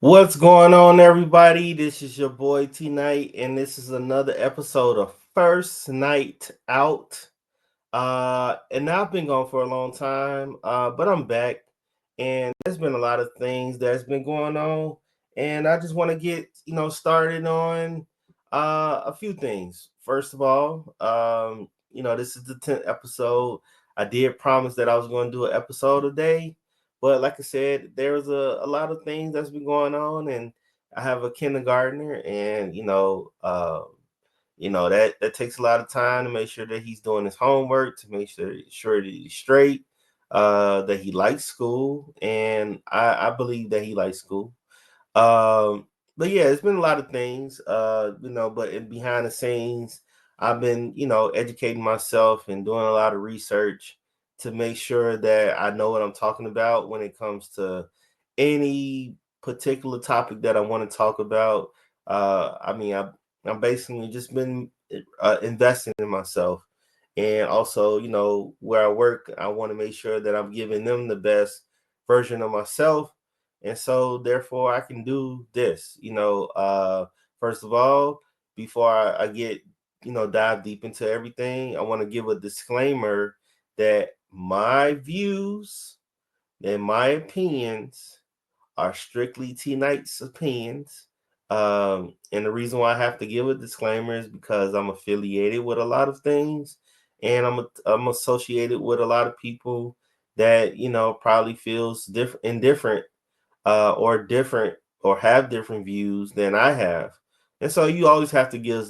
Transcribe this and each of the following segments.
What's going on, everybody? This is your boy T Night, and this is another episode of First Night Out. And I've been gone for a long time, but I'm back, and there's been a lot of things that's been going on, and I just want to get started on a few things. First of all, this is the 10th episode. I did promise that I was going to do an episode a day, but like I said, there's a lot of things that's been going on, and I have a kindergartner, and that takes a lot of time to make sure that he's doing his homework, to make sure that he's straight, that he likes school, and I believe that he likes school. Um, but yeah, it's been a lot of things, but behind the scenes, I've been, educating myself and doing a lot of research to make sure that I know what I'm talking about when it comes to any particular topic that I want to talk about. I'm basically just been investing in myself. And also, where I work, I want to make sure that I'm giving them the best version of myself, and so therefore I can do this. First of all, before I get dive deep into everything, I want to give a disclaimer that my views and my opinions are strictly T Knight's opinions. And the reason why I have to give a disclaimer is because I'm affiliated with a lot of things, and I'm associated with a lot of people that probably feels indifferent, or different, or have different views than I have. And so you always have to give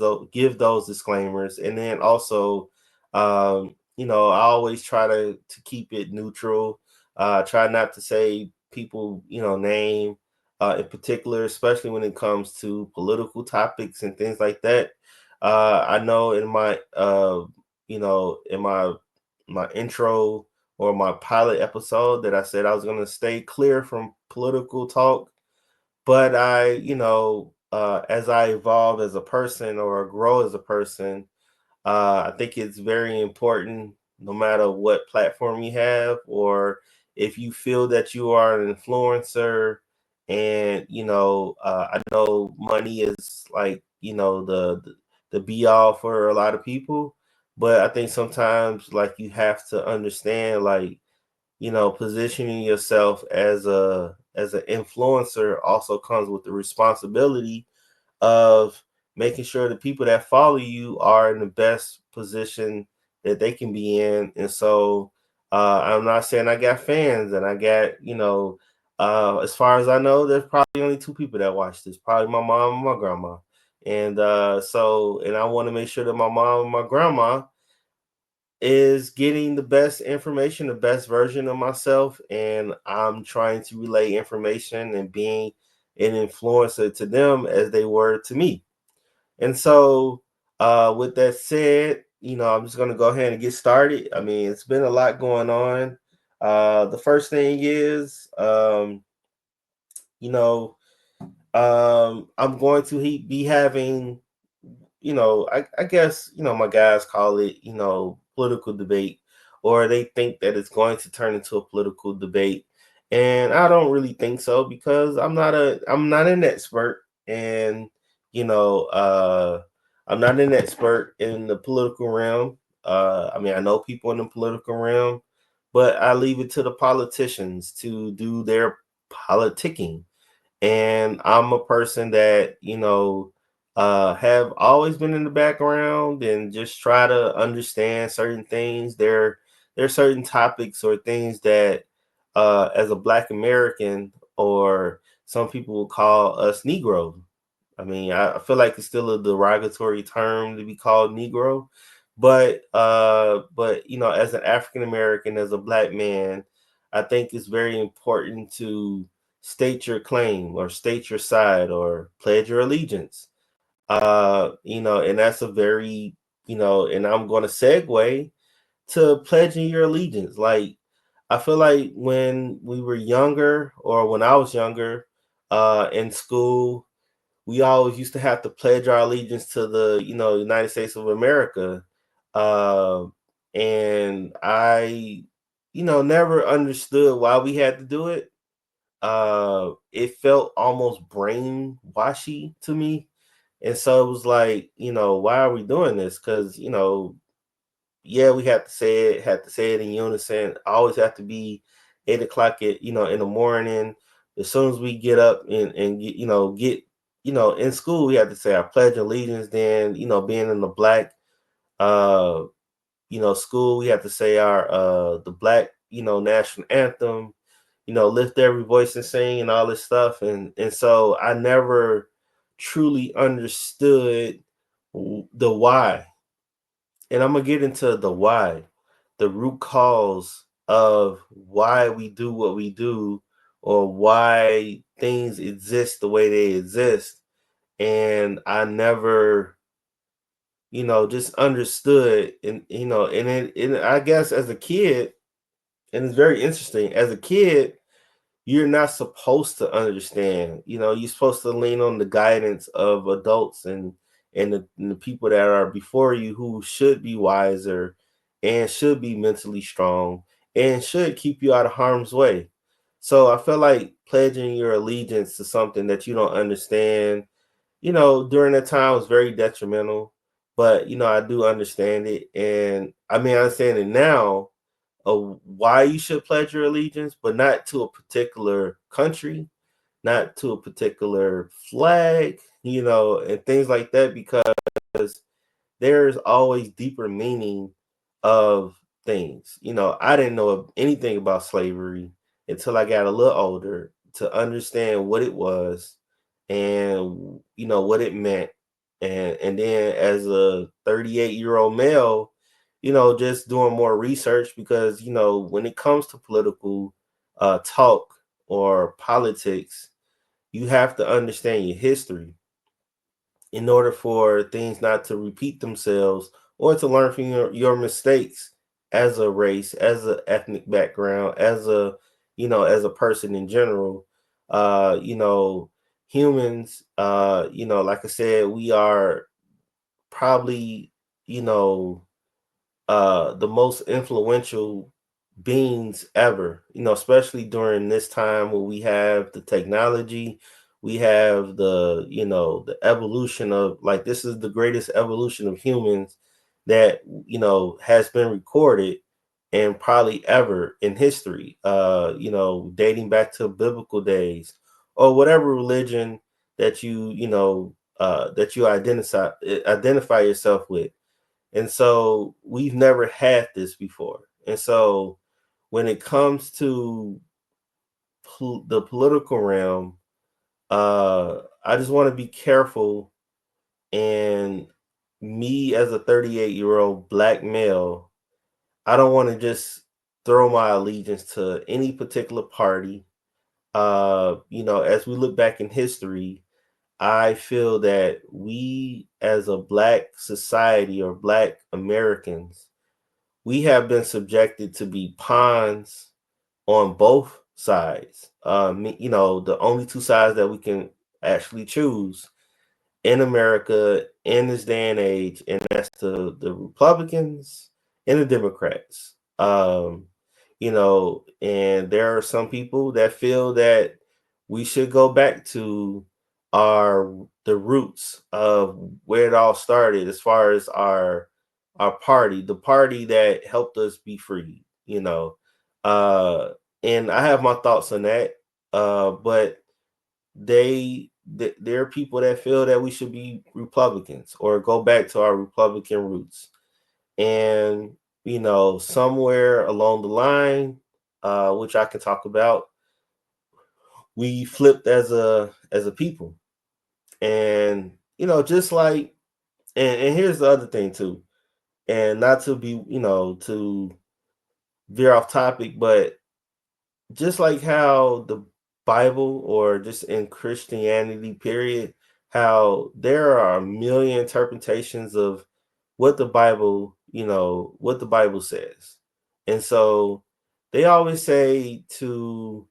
those disclaimers. And then also, I always try to keep it neutral. Try not to say people, name in particular, especially when it comes to political topics and things like that. I know in my intro or my pilot episode that I said I was going to stay clear from political talk. But as I evolve as a person or grow as a person, I think it's very important, no matter what platform you have, or if you feel that you are an influencer, and I know money is like the be all for a lot of people, but I think sometimes like you have to understand, like, positioning yourself as an influencer also comes with the responsibility of making sure the people that follow you are in the best position that they can be in. And so, I'm not saying I got fans, and I got, as far as I know, there's probably only two people that watch this, probably my mom and my grandma. And I want to make sure that my mom and my grandma is getting the best information, the best version of myself, and I'm trying to relay information and being an influencer to them as they were to me. And so, with that said, I'm just gonna go ahead and get started. I mean, it's been a lot going on. The first thing is, you know, I'm going to be having, I guess, my guys call it, political debate, or they think that it's going to turn into a political debate. And I don't really think so, because I'm not an expert, and you know, I'm not an expert in the political realm. I mean, I know people in the political realm, but I leave it to the politicians to do their politicking. And I'm a person that have always been in the background and just try to understand certain things. There are certain topics or things that, as a Black American, or some people will call us Negro. I mean, I feel like it's still a derogatory term to be called Negro, but as an African American, as a Black man, I think it's very important to state your claim, or state your side, or pledge your allegiance. And that's a very, and I'm going to segue to pledging your allegiance. Like, I feel like when we were younger, or when I was younger, in school, we always used to have to pledge our allegiance to the, United States of America. Uh, and I, never understood why we had to do it. it felt almost brainwashy to me. And so it was like, why are we doing this? Because, yeah, we had to say it in unison. Always have to be 8 o'clock in the morning. As soon as we get up and in school, we had to say our pledge of allegiance. Then, being in the black, uh, school, we had to say the black, national anthem, lift every voice and sing and all this stuff. And so I never truly understood the why. And I'm gonna get into the why, the root cause of why we do what we do, or why things exist the way they exist. And I never, just understood, and I guess as a kid, and it's very interesting. As a kid, you're not supposed to understand. You're supposed to lean on the guidance of adults and the people that are before you, who should be wiser and should be mentally strong and should keep you out of harm's way. So I feel like pledging your allegiance to something that you don't understand, during that time was very detrimental. But I do understand it, and I mean, I understand it now of why you should pledge your allegiance, but not to a particular country, not to a particular flag, and things like that, because there's always deeper meaning of things. I didn't know anything about slavery until I got a little older to understand what it was, and what it meant. And then as a 38-year-old male, just doing more research, because when it comes to political talk or politics, you have to understand your history in order for things not to repeat themselves, or to learn from your mistakes as a race, as an ethnic background, as a person in general. uh you know Humans, like I said, we are probably, you know the most influential beings ever, especially during this time where we have the technology, we have the evolution of, like, this is the greatest evolution of humans that, has been recorded and probably ever in history, dating back to biblical days, or whatever religion that you identify yourself with. And so we've never had this before. And so when it comes to the political realm, I just want to be careful. And me, as a 38-year-old black male, I don't want to just throw my allegiance to any particular party. As we look back in history, I feel that we, as a black society or black Americans, we have been subjected to be pawns on both sides. The only two sides that we can actually choose in America in this day and age, and that's the Republicans and the Democrats. And there are some people that feel that we should go back to the roots of where it all started, as far as our party, the party that helped us be free. Uh, and I have my thoughts on that. But there are people that feel that we should be Republicans or go back to our Republican roots. And somewhere along the line, which I can talk about, we flipped as a people. And just like, and here's the other thing too, and not to be, to veer off topic, but just like how the Bible, or just in Christianity, period, how there are a million interpretations of what the Bible says. And so they always say to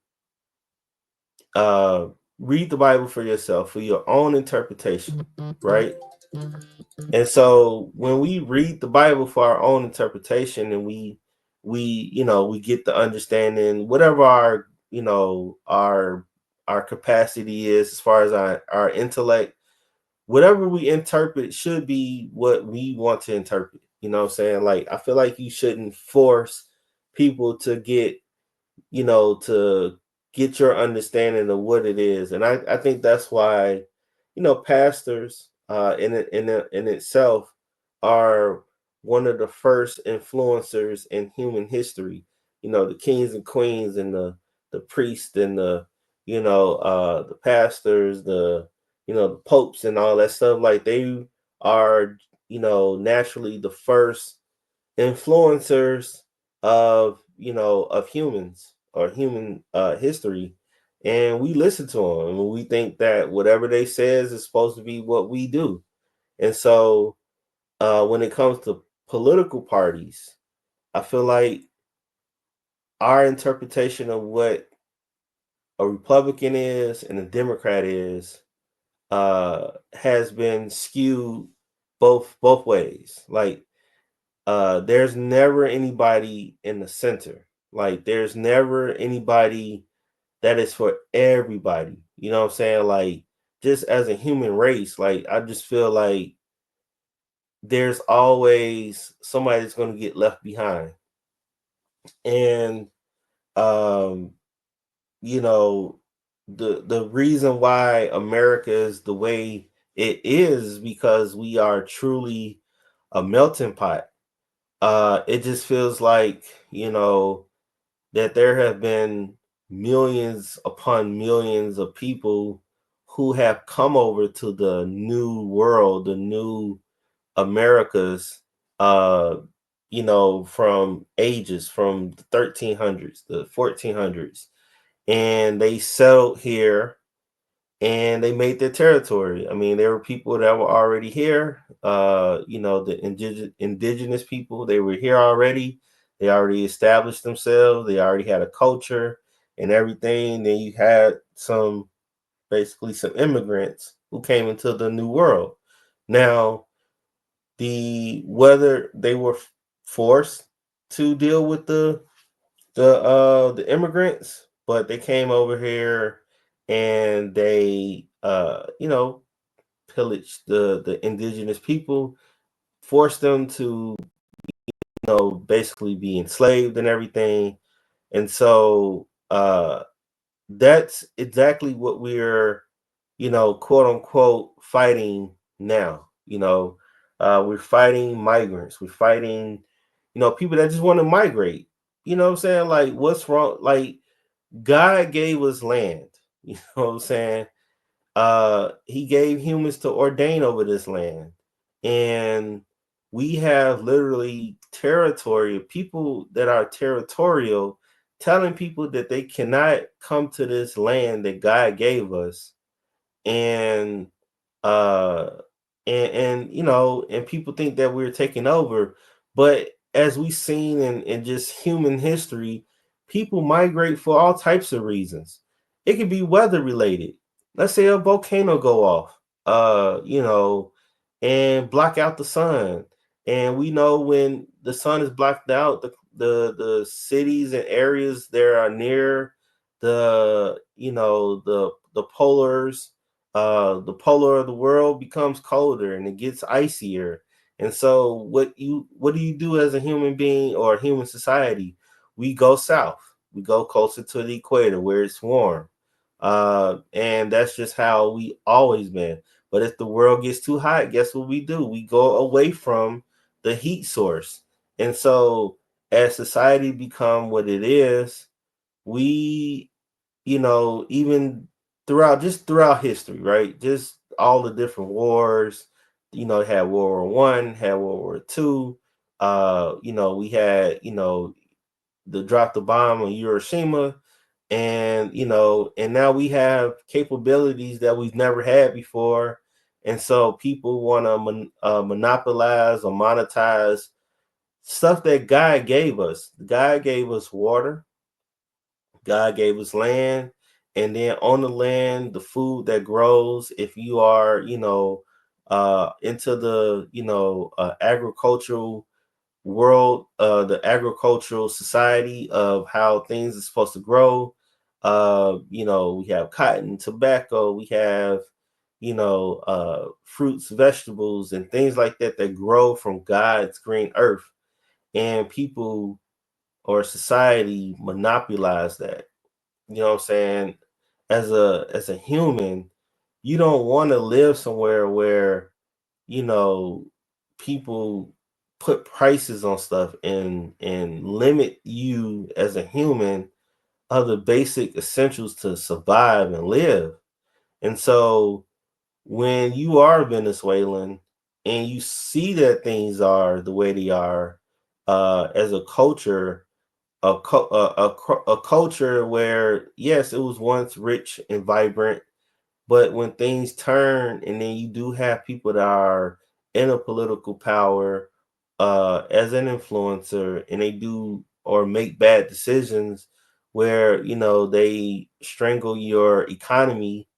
uh read the Bible for yourself, for your own interpretation, right? And so when we read the Bible for our own interpretation, and we get the understanding, whatever our our capacity is, as far as our intellect. Whatever we interpret should be what we want to interpret. You know what I'm saying? Like, I feel like you shouldn't force people to get your understanding of what it is. And I think that's why, pastors in itself are one of the first influencers in human history. The kings and queens and the priests and the pastors, the popes and all that stuff. Like, they are, naturally the first influencers of humans or human history, and we listen to them, and we think that whatever they says is supposed to be what we do. And so when it comes to political parties, I feel like our interpretation of what a Republican is and a Democrat is has been skewed both ways. Like, there's never anybody in the center. Like, there's never anybody that is for everybody. You know what I'm saying? Like, just as a human race, like, I just feel like there's always somebody that's going to get left behind. And um, you know, the reason why America is the way it is because we are truly a melting pot. It just feels like, that there have been millions upon millions of people who have come over to the new world, the new Americas, from ages from the 1300s, the 1400s, and they settled here and they made their territory. I mean, there were people that were already here. The indigenous people, they were here already. They already established themselves. They already had a culture and everything. Then you had basically some immigrants who came into the new world. Now, whether they were forced to deal with the immigrants, but they came over here and they pillaged the indigenous people, forced them to basically be enslaved and everything. And so that's exactly what we're quote unquote fighting now. We're fighting migrants, we're fighting people that just want to migrate. You know what I'm saying? Like, what's wrong? Like, God gave us land. You know what I'm saying? He gave humans to ordain over this land. And we have literally territory, people that are territorial, telling people that they cannot come to this land that God gave us. And uh and people think that we're taking over, but as we've seen in just human history, people migrate for all types of reasons. It can be weather related. Let's say a volcano go off, and block out the sun. And we know when the sun is blocked out, the cities and areas that are near the polars, the polar of the world becomes colder and it gets icier. And so what do you do as a human being or a human society? We go south. We go closer to the equator where it's warm. And that's just how we always been. But if the world gets too hot, guess what we do? We go away from the heat source. And so as society become what it is, we even throughout history, right? Just all the different wars. Had World War I, had World War II. We had the drop the bomb on Hiroshima, and now we have capabilities that we've never had before, and so people want to monopolize or monetize stuff that God gave us. God gave us water. God gave us land, and then on the land, the food that grows. If you are, into the, agricultural world, the agricultural society of how things are supposed to grow, We have cotton, tobacco, we have, fruits, vegetables, and things like that that grow from God's green earth. And people or society monopolize that. You know what I'm saying? As a human, you don't want to live somewhere where, you know, people put prices on stuff and limit you as a human of the basic essentials to survive and live. And so when you are Venezuelan and you see that things are the way they are, as a culture, a culture where yes, it was once rich and vibrant, but when things turn and then you do have people that are in a political power, as an influencer, and they do or make bad decisions where they strangle your economy.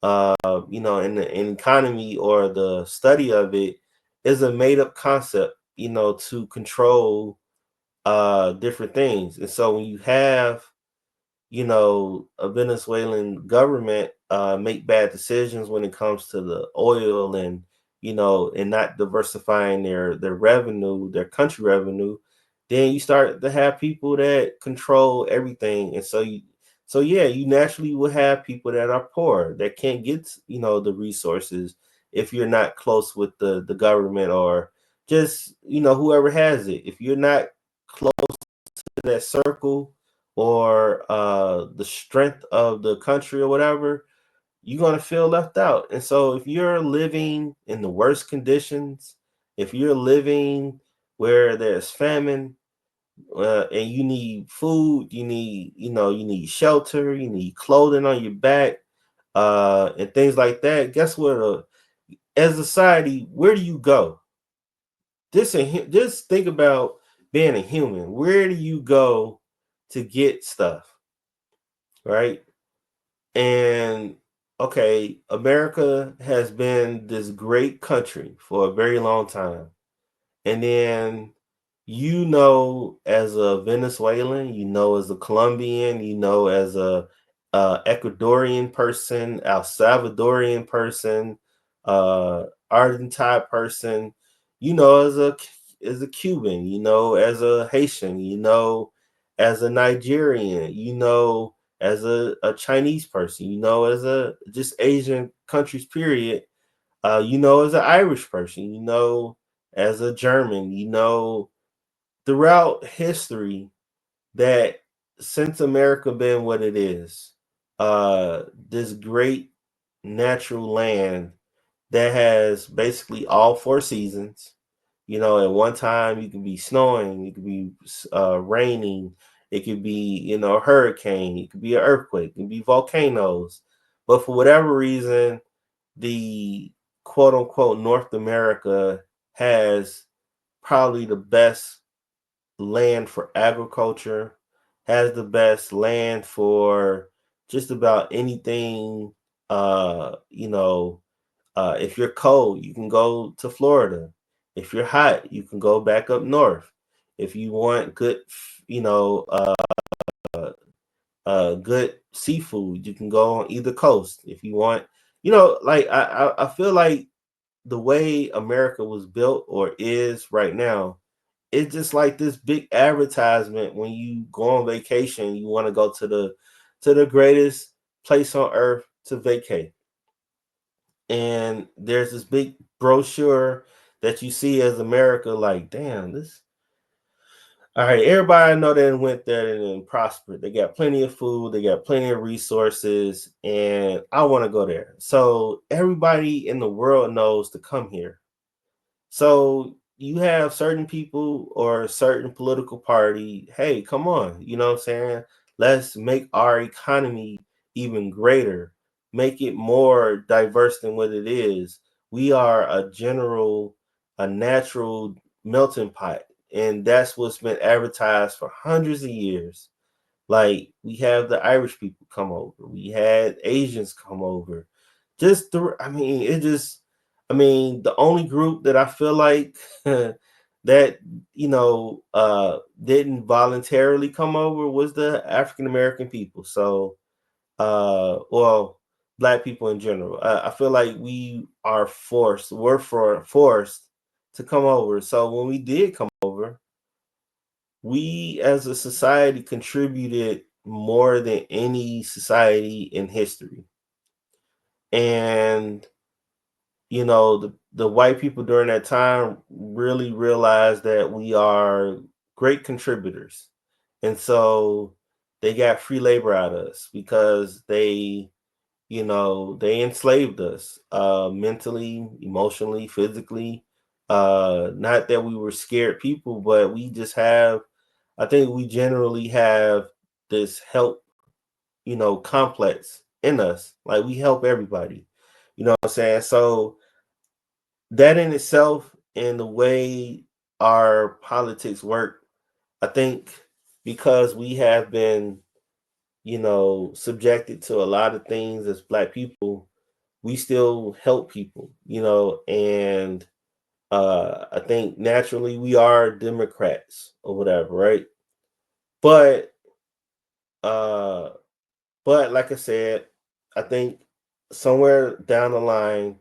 And the economy or the study of it is a made up concept, to control different things. And so when you have a Venezuelan government make bad decisions when it comes to the oil, and not diversifying their revenue, their country revenue, then you start to have people that control everything. And so yeah, you naturally will have people that are poor that can't get, the resources if you're not close with the government, or just, whoever has it. If you're not close that circle or the strength of the country or whatever, you're going to feel left out. And so if you're living in the worst conditions, if you're living where there's famine, and you need food, you need shelter, you need clothing on your back, and things like that, guess what? As a society, where do you go? Just think about being a human. Where do you go to get stuff, right? And okay, America has been this great country for a very long time. And then, as a Venezuelan, as a Colombian, as a Ecuadorian person, El Salvadorian person, uh, Argentine person, as a Cuban, as a Haitian, as a Nigerian, as a Chinese person, as a just Asian countries, period, as an Irish person, as a German, throughout history, that since America been what it is, this great natural land that has basically all four seasons. At one time you could be snowing, it could be raining, it could be, a hurricane, it could be an earthquake, it could be volcanoes. But for whatever reason, the quote unquote North America has probably the best land for agriculture, has the best land for just about anything. If you're cold, you can go to Florida. If you're hot, you can go back up north. If you want good, you know, good seafood, you can go on either coast. If you want, like I feel like the way America was built or is right now, it's just like this big advertisement when you go on vacation, you want to go to the greatest place on earth to vacate. And there's this big brochure that you see as America, like, damn, this all right, everybody I know that went there and prospered. They got plenty of food, they got plenty of resources, and I want to go there. So everybody in the world knows to come here. So you have certain people or a certain political party, hey, come on, you know what I'm saying? Let's make our economy even greater, make it more diverse than what it is. We are a natural melting pot. And that's what's been advertised for hundreds of years. Like we have the Irish people come over, we had Asians come over. I mean, the only group that I feel like that didn't voluntarily come over was the African American people. So Well, black people in general. I feel like forced to come over. So when we did come over, we as a society contributed more than any society in history. And the white people during that time really realized that we are great contributors. And so they got free labor out of us because they enslaved us, mentally, emotionally, physically. Not that we were scared people, but I think we generally have this help, complex in us. Like we help everybody. You know what I'm saying? So that in itself and the way our politics work, I think because we have been, subjected to a lot of things as black people, we still help people, and I think naturally we are Democrats or whatever, right? But uh but like I said, I think somewhere down the line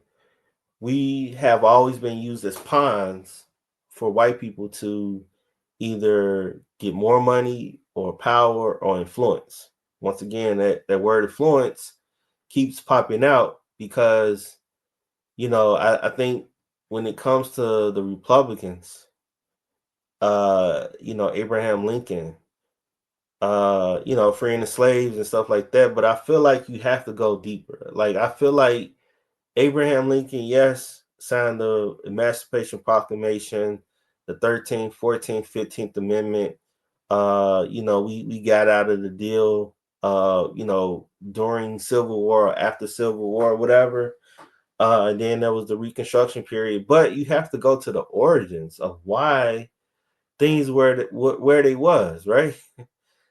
we have always been used as pawns for white people to either get more money or power or influence. Once again, that word influence keeps popping out because, I think when it comes to the Republicans, Abraham Lincoln, freeing the slaves and stuff like that. But I feel like you have to go deeper. Like I feel like Abraham Lincoln, yes, signed the Emancipation Proclamation, the 13th, 14th, 15th Amendment. We got out of the deal, during Civil War, or after Civil War, whatever. And then there was the Reconstruction period. But you have to go to the origins of why things where they was, right?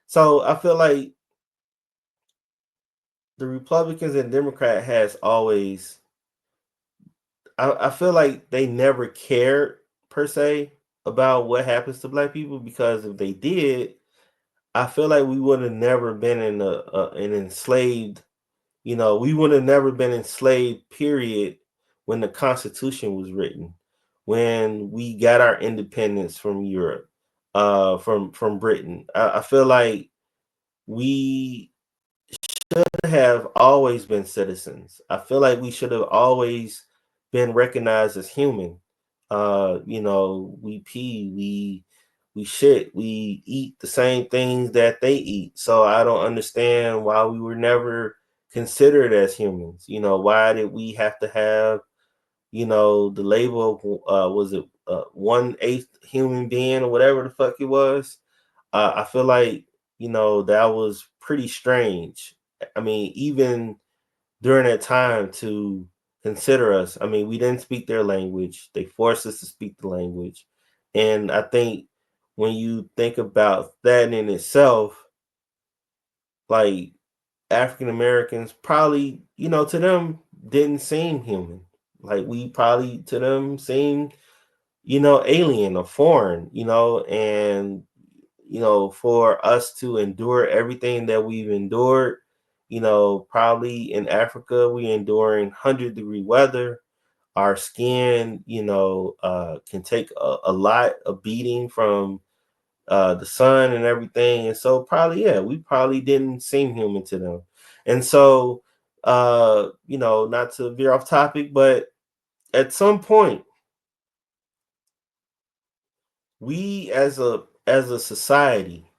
So I feel like the Republicans and Democrat has always I feel like they never cared per se about what happens to black people because if they did, I feel like we would have never been in an enslaved, we would have never been enslaved, period, when the Constitution was written, when we got our independence from Europe, from Britain. I feel like we should have always been citizens. I feel like we should have always been recognized as human. We pee, we shit, we eat the same things that they eat. So I don't understand why we were never considered as humans. Why did we have to have, the label of was it 1/8 human being or whatever the fuck it was? I feel like that was pretty strange. I mean, even during that time to consider us. I mean, we didn't speak their language. They forced us to speak the language. And I think when you think about that in itself, like African Americans probably, to them didn't seem human. Like we probably to them seemed, alien or foreign, and for us to endure everything that we've endured, probably in Africa, we enduring 100-degree weather. Our skin, can take a lot of beating from the sun and everything. And so probably, yeah, we probably didn't seem human to them. And so, not to veer off topic, but at some point, we as a society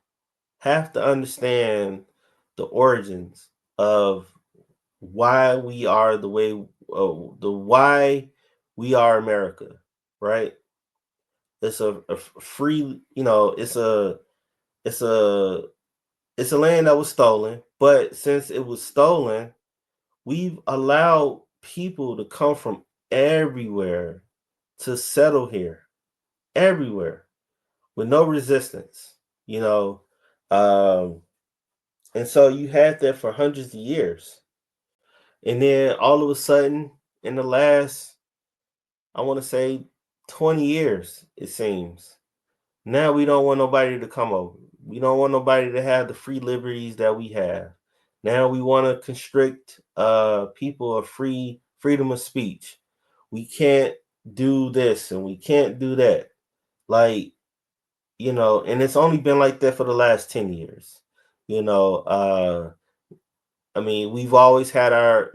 have to understand the origins of why we are the way the why we are America, right? It's a free, it's a it's a land that was stolen, but since it was stolen, we've allowed people to come from everywhere to settle here, everywhere with no resistance, you know. Um, and so you had that for hundreds of years. And then all of a sudden, in the last, I want to say 20 years, it seems, now we don't want nobody to come over. We don't want nobody to have the free liberties that we have. Now we want to constrict people of freedom of speech. We can't do this and we can't do that. Like, and it's only been like that for the last 10 years. You know, I mean, we've always had our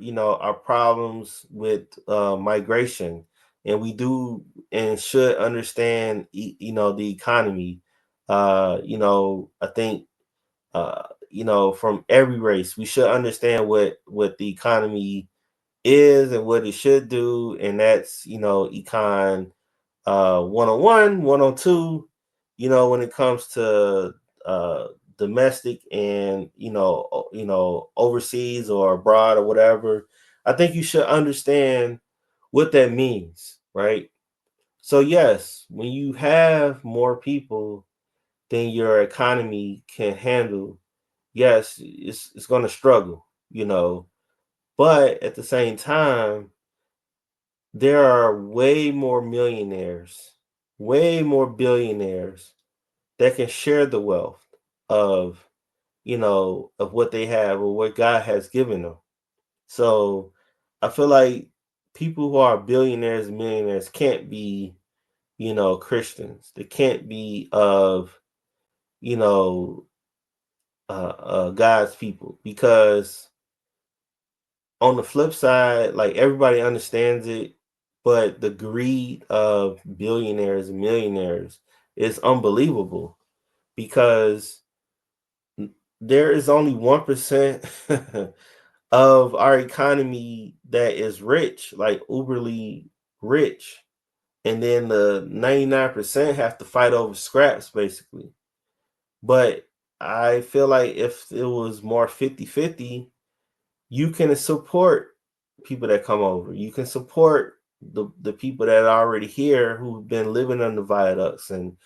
problems with migration, and we do and should understand, the economy. I think, from every race, we should understand what the economy is and what it should do, and that's econ 101, 102. When it comes to uh, domestic and overseas or abroad or whatever, I think you should understand what that means, right? So yes, when you have more people than your economy can handle, yes, it's going to struggle, but at the same time, there are way more millionaires, way more billionaires that can share the wealth of, of what they have or what God has given them. So I feel like people who are billionaires and millionaires can't be, Christians. They can't be of, you know, God's people, because on the flip side, like, everybody understands it, but the greed of billionaires and millionaires is unbelievable, because there is only 1% of our economy that is rich, like uberly rich. And then the 99% have to fight over scraps, basically. But I feel like if it was more 50-50, you can support people that come over. You can support the people that are already here, who've been living under viaducts and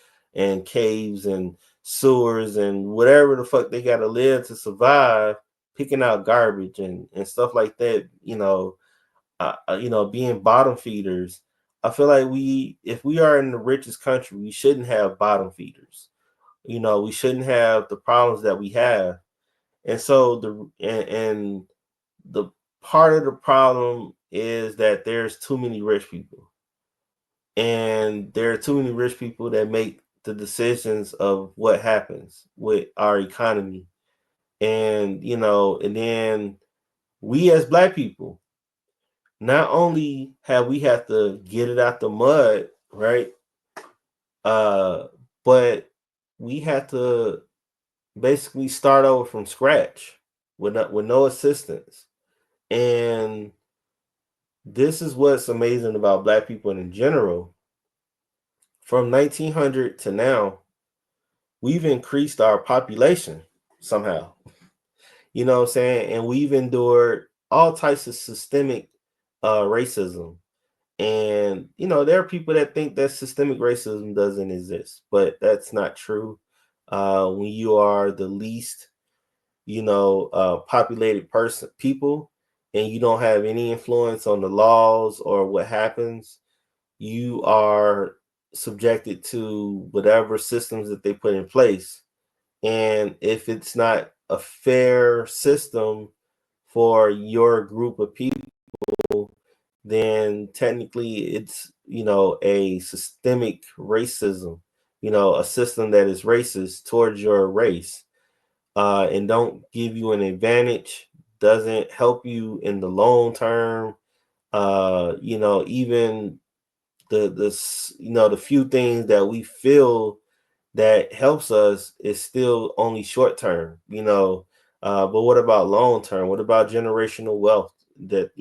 caves and sewers and whatever the fuck they got to live to survive, picking out garbage and stuff like that. Being bottom feeders. I feel like if we are in the richest country, we shouldn't have bottom feeders. We shouldn't have the problems that we have. And so and the part of the problem is that there's too many rich people, and there are too many rich people that make the decisions of what happens with our economy. And then we as black people, not only have we have to get it out the mud, right? uh but we have to basically start over from scratch with no assistance. And this is what's amazing about black people in general. From 1900 to now, we've increased our population somehow. You know what I'm saying? And we've endured all types of systemic racism. And there are people that think that systemic racism doesn't exist, but that's not true. When you are the least, populated people, and you don't have any influence on the laws or what happens, you are subjected to whatever systems that they put in place. And if it's not a fair system for your group of people, then technically it's, a systemic racism, a system that is racist towards your race, and don't give you an advantage, doesn't help you in the long term. Even the few things that we feel that helps us is still only short term. But what about long term? What about generational wealth that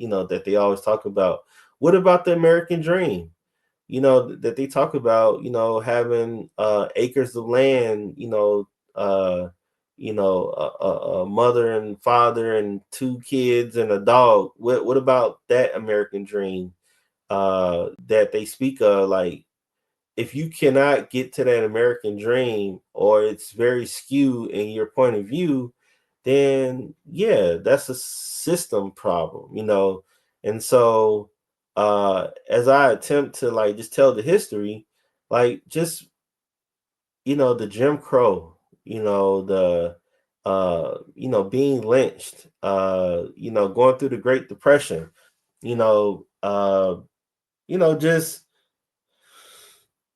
they always talk about? What about the American dream? That they talk about, having acres of land, a mother and father and two kids and a dog. What about that American dream that they speak of? Like, if you cannot get to that American dream, or it's very skewed in your point of view, then yeah, that's a system problem. And so as I attempt to, like, just tell the history, like, just the Jim Crow, the being lynched, going through the Great Depression, you know, just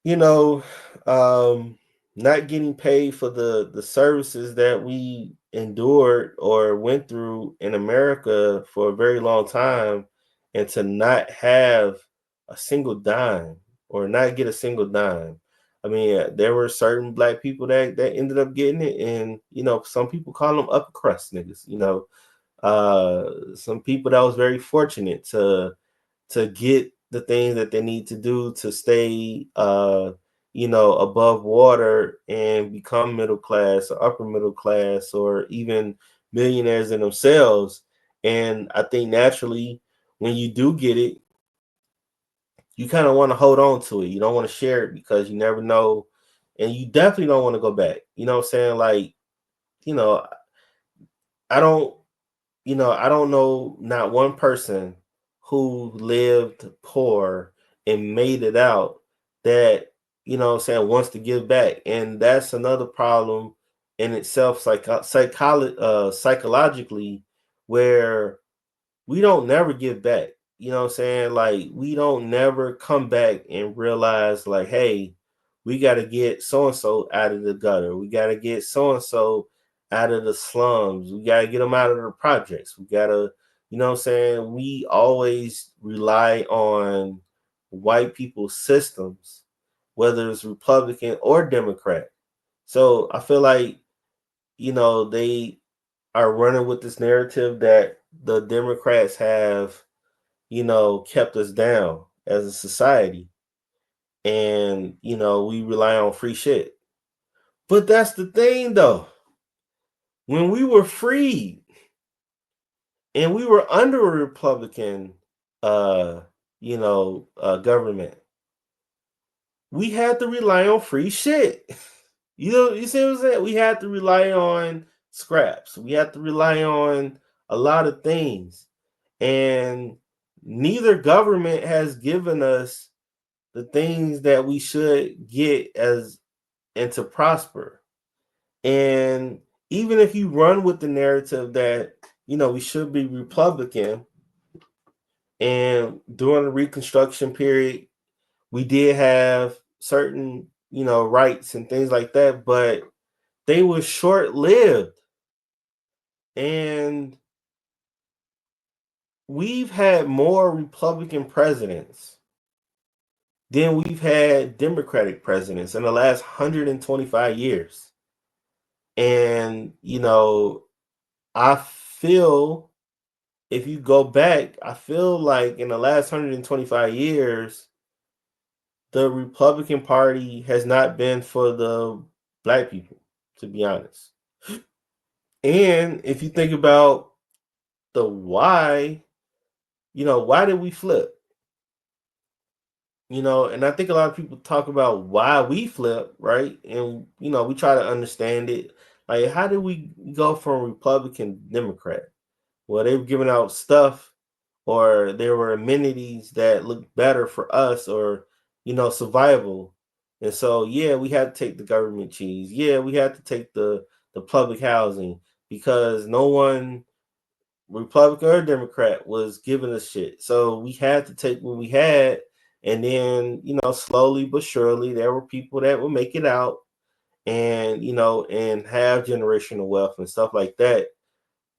you know, not getting paid for the services that we endured or went through in America for a very long time, and to not have a single dime or not get a single dime. I mean, there were certain black people that ended up getting it, and some people call them upper crust niggas. Some people that was very fortunate to get the things that they need to do to stay above water and become middle class or upper middle class or even millionaires in themselves. And I think naturally when you do get it, you kind of want to hold on to it. You don't want to share it because you never know, and you definitely don't want to go back. You know what I'm saying? Like, you know, I don't I don't know not one person who lived poor and made it out that, wants to give back. And that's another problem in itself, psychologically, where we don't never give back. You know what I'm saying? Like, we don't never come back and realize, like, hey, we got to get so and so out of the gutter. We got to get so and so out of the slums. We got to get them out of the projects. We got to, what I'm saying? We always rely on white people's systems, whether it's Republican or Democrat. So I feel like, they are running with this narrative that the Democrats have, kept us down as a society. And, we rely on free shit. But that's the thing though. When we were freed and we were under a Republican government, we had to rely on free shit. You see what I'm saying? We had to rely on scraps. We had to rely on a lot of things. And neither government has given us the things that we should get as and to prosper. And even if you run with the narrative that, we should be Republican, and during the Reconstruction period, we did have certain, rights and things like that, but they were short lived. And we've had more Republican presidents than we've had Democratic presidents in the last 125 years. And, I feel if you go back, I feel like in the last 125 years, the Republican Party has not been for the black people, to be honest. And if you think about the why, why did we flip? And I think a lot of people talk about why we flip, right? And we try to understand it. Like, how did we go from Republican to Democrat? Well, they were giving out stuff, or there were amenities that looked better for us, or survival. And so, yeah, we had to take the government cheese. Yeah, we had to take the public housing because no one, Republican or Democrat, was giving us shit. So we had to take what we had, and then slowly but surely, there were people that would make it out, and and have generational wealth and stuff like that.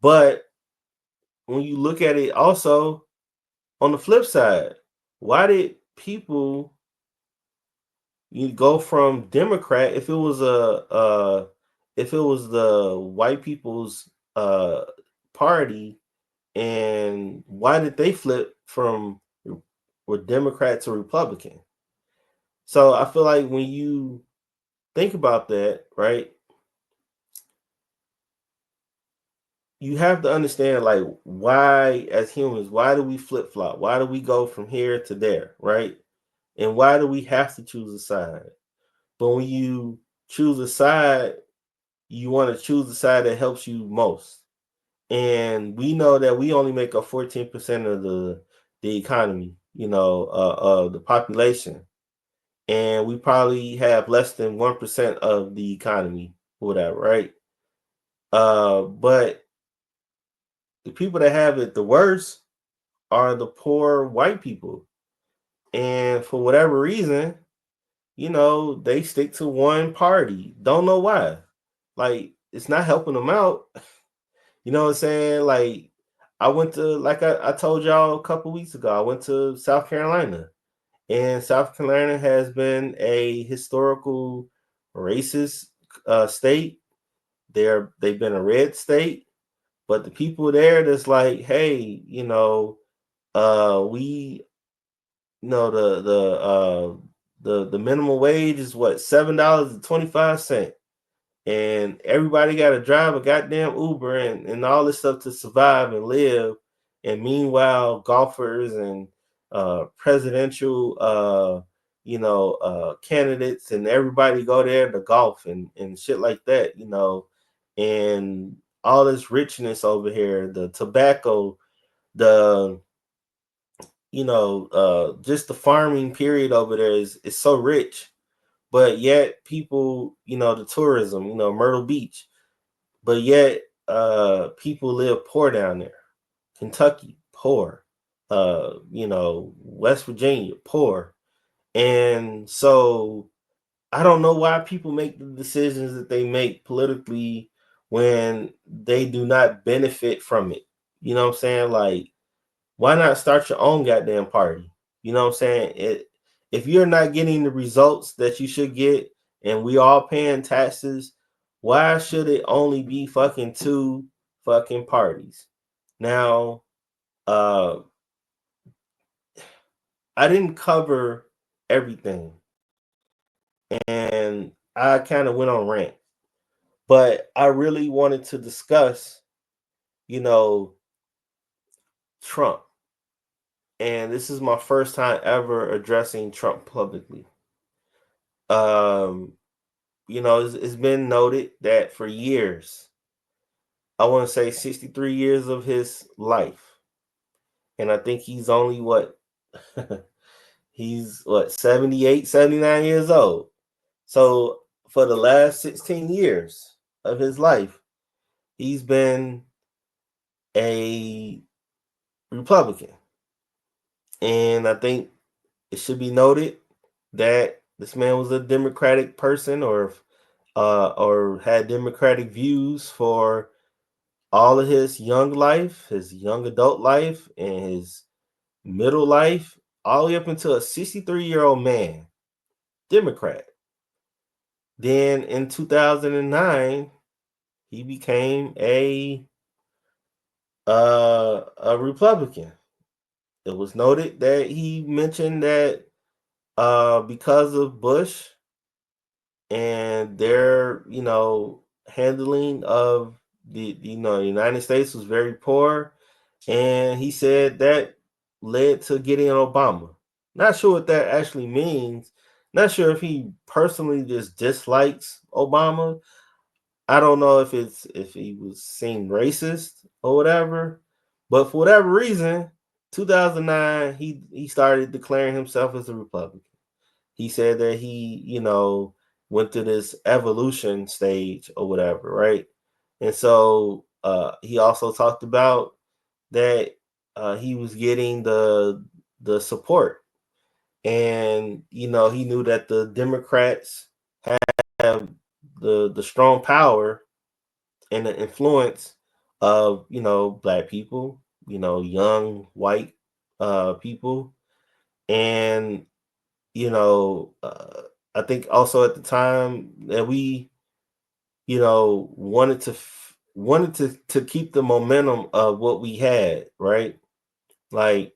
But when you look at it, also on the flip side, why did people you go from Democrat if it was the white people's party, and why did they flip from with Democrat to Republican? So I feel like when you think about that, right, you have to understand, like, why as humans, why do we flip flop? Why do we go from here to there, right? And why do we have to choose a side? But when you choose a side, you want to choose the side that helps you most. And we know that we only make up 14% of the economy, of the population. And we probably have less than 1% of the economy, whatever, right? But the people that have it the worst are the poor white people. And for whatever reason, they stick to one party. Don't know why. Like, it's not helping them out. You know what I'm saying? Like, I went to, like I told y'all a couple weeks ago, I went to South Carolina. And South Carolina has been a historical racist state. They've been a red state, but the people there that's like, hey, we the minimum wage is what, $7.25, and everybody got to drive a goddamn Uber and all this stuff to survive and live. And meanwhile, golfers and presidential candidates and everybody go there to golf and shit like that, and all this richness over here, the tobacco, the just the farming period over there is so rich, but yet people, the tourism, Myrtle Beach, but yet people live poor down there. Kentucky, poor. West Virginia, poor. And so I don't know why people make the decisions that they make politically when they do not benefit from it. You know what I'm saying? Like, why not start your own goddamn party? You know what I'm saying? If you're not getting the results that you should get, and we all paying taxes, why should it only be fucking two fucking parties? Now, uh, I didn't cover everything, and I kind of went on rant, but I really wanted to discuss, you know, Trump. And this is my first time ever addressing Trump publicly. Um, it's been noted that for years, I want to say 63 years of his life, and I think he's only what, he's what, 78, 79 years old. So for the last 16 years of his life, he's been a Republican. And I think it should be noted that this man was a Democratic person, or had Democratic views for all of his young life, his young adult life, and his middle life, all the way up until a 63-year-old man, Democrat. Then in 2009, he became a Republican. It was noted that he mentioned that because of Bush and their handling of the United States was very poor, and he said that led to getting Obama. Not sure what that actually means. Not sure if he personally just dislikes Obama. I don't know if he was seen racist or whatever, but for whatever reason, 2009 he started declaring himself as a Republican. He said that he, went to this evolution stage or whatever, right? And so he also talked about that he was getting the support, and he knew that the Democrats have the strong power and the influence of black people, young white people, and you know, uh, I think also at the time that we, wanted to keep the momentum of what we had, right? Like,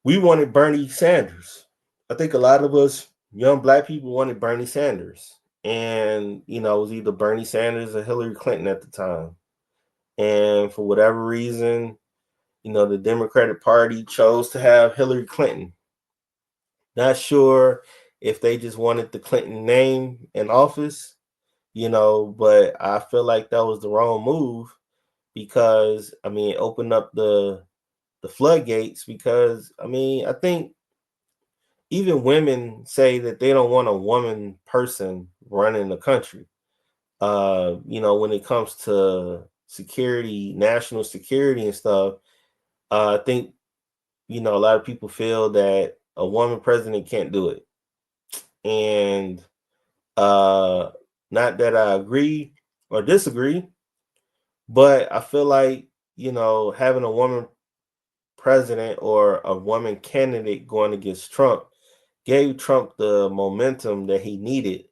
we wanted Bernie Sanders. I think a lot of us young black people wanted Bernie Sanders, and it was either Bernie Sanders or Hillary Clinton at the time. And for whatever reason, the Democratic Party chose to have Hillary Clinton. Not sure if they just wanted the Clinton name in office, but I feel like that was the wrong move, because it opened up the floodgates, because I think even women say that they don't want a woman person running the country. When it comes to security, national security and stuff, I think a lot of people feel that a woman president can't do it, and uh, not that I agree or disagree, but I feel like having a woman president or a woman candidate going against Trump gave Trump the momentum that he needed,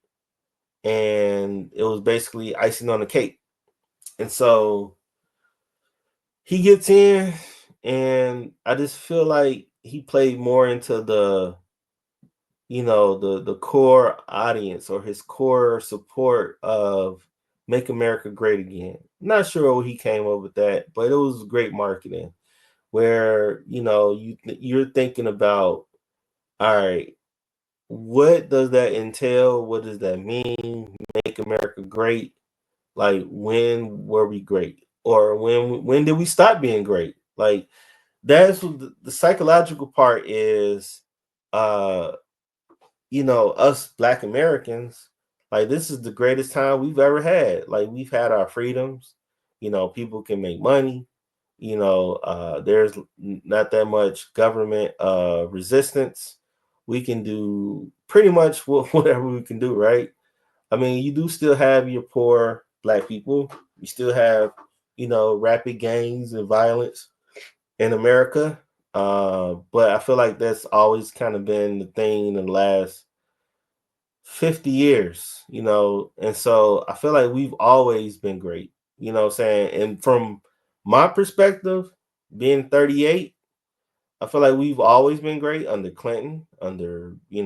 and it was basically icing on the cake. And so he gets in, and I just feel like he played more into the core audience or his core support of Make America Great Again. Not sure what he came up with that, but it was great marketing. Where you're thinking about, all right, what does that entail? What does that mean? Make America great. Like, when were we great, or when did we stop being great? Like, that's what the psychological part is. Uh, us Black Americans, like, this is the greatest time we've ever had. Like, we've had our freedoms. People can make money. There's not that much government resistance. We can do pretty much whatever we can do, right? I mean, you do still have your poor Black people. You still have, rapid gangs and violence in America. But I feel like that's always kind of been the thing in the last 50 years, and so I feel like we've always been great, what I'm saying? And from my perspective, being 38, I feel like we've always been great under Clinton, under, I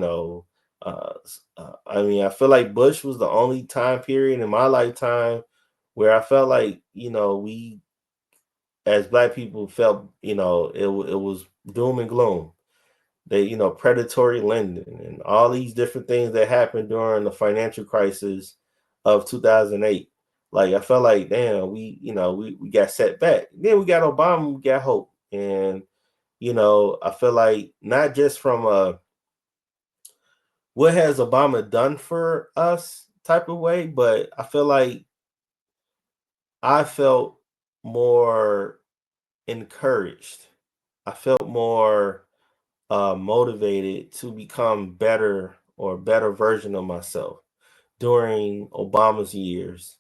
mean, I feel like Bush was the only time period in my lifetime where I felt like, we as Black people felt, it was doom and gloom. They, predatory lending and all these different things that happened during the financial crisis of 2008. Like, I felt like, damn, we got set back. Then we got Obama, we got hope. And, I feel like not just from what has Obama done for us type of way, but I feel like I felt more encouraged. I felt more motivated to become better or better version of myself during Obama's years.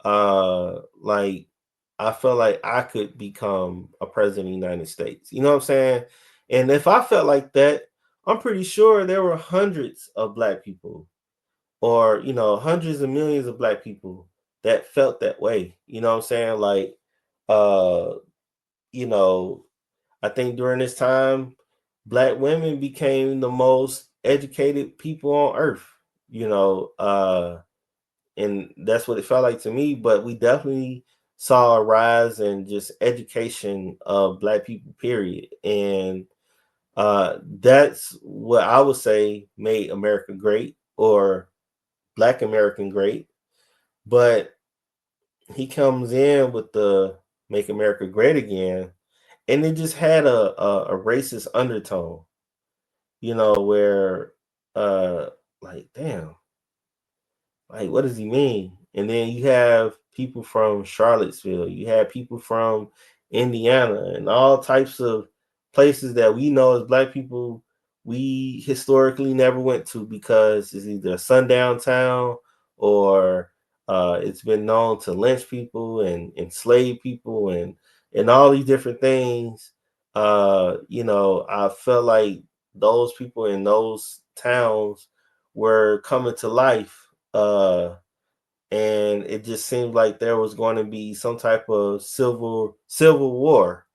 Like, I felt like I could become a president of the United States. You know what I'm saying? And if I felt like that, I'm pretty sure there were hundreds of Black people, or hundreds of millions of Black people that felt that way. You know what I'm saying? Like, uh, you know, I think during this time, Black women became the most educated people on earth, you know, uh, and that's what it felt like to me. But we definitely saw a rise in just education of Black people, period. And that's what I would say made America great, or Black American great. But he comes in with the Make America Great Again, and it just had a racist undertone, where uh like, damn, like, what does he mean? And then you have people from Charlottesville, you have people from Indiana, and all types of places that we know as Black people we historically never went to, because it's either a sundown town, or it's been known to lynch people and enslave people, and all these different things. I felt like those people in those towns were coming to life, uh, and it just seemed like there was going to be some type of civil war.